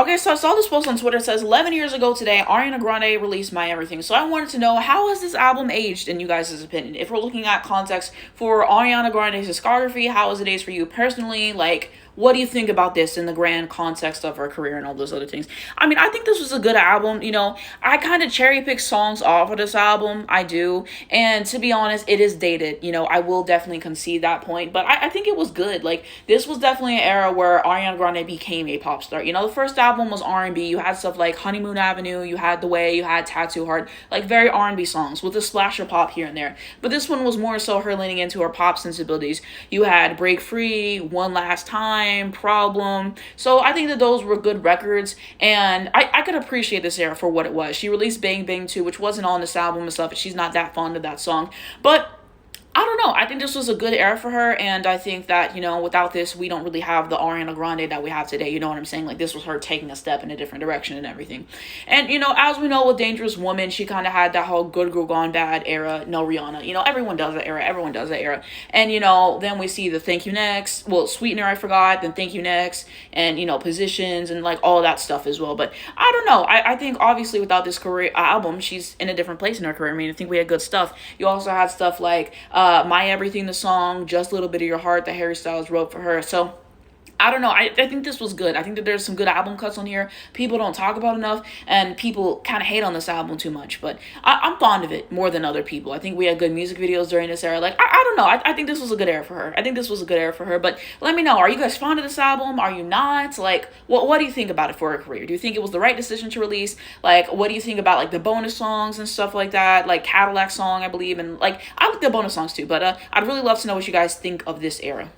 Okay, so I saw this post on Twitter. It says 11 years ago today, Ariana Grande released My Everything. So I wanted to know, how has this album aged in you guys' opinion? If we're looking at context for Ariana Grande's discography, how has it aged for you personally? Like, what do you think about this in the grand context of her career and all those other things? I mean, I think this was a good album. I kind of cherry pick songs off of this album. I do. And to be honest, it is dated. I will definitely concede that point. But I think it was good. Like, this was definitely an era where Ariana Grande became a pop star. The first album was R&B. You had stuff like Honeymoon Avenue, you had The Way, you had Tattoo Heart, like very R&B songs with a splash of pop here and there. But this one was more so her leaning into her pop sensibilities. You had Break Free, One Last Time, Problem. So I think that those were good records, and I could appreciate this era for what it was. She released Bang Bang 2, which wasn't on this album and stuff, and she's not that fond of that song. But I don't know. I think this was a good era for her, and I think that, without this, we don't really have the Ariana Grande that we have today. You know what I'm saying? Like, this was her taking a step in a different direction and everything. And, as we know with Dangerous Woman, she kind of had that whole good girl gone bad era. No, Rihanna. Everyone does that era. Everyone does that era. And, then we see the Thank You Next. Well, Sweetener, I forgot. Then Thank You Next. And, Positions and, like, all that stuff as well. But I don't know. I think, obviously, without this career album, she's in a different place in her career. I mean, I think we had good stuff. You also had stuff like, My Everything, the song, Just a Little Bit of Your Heart that Harry Styles wrote for her. So I don't know. I think this was good. I think that there's some good album cuts on here. People don't talk about enough, and people kind of hate on this album too much. But I'm fond of it more than other people. I think we had good music videos during this era. Like, I don't know. I think this was a good era for her. I think this was a good era for her. But let me know. Are you guys fond of this album? Are you not? Like, what do you think about it for her career? Do you think it was the right decision to release? Like, what do you think about, like, the bonus songs and stuff like that? Like, Cadillac song, I believe. And, like, I like the bonus songs too. But I'd really love to know what you guys think of this era.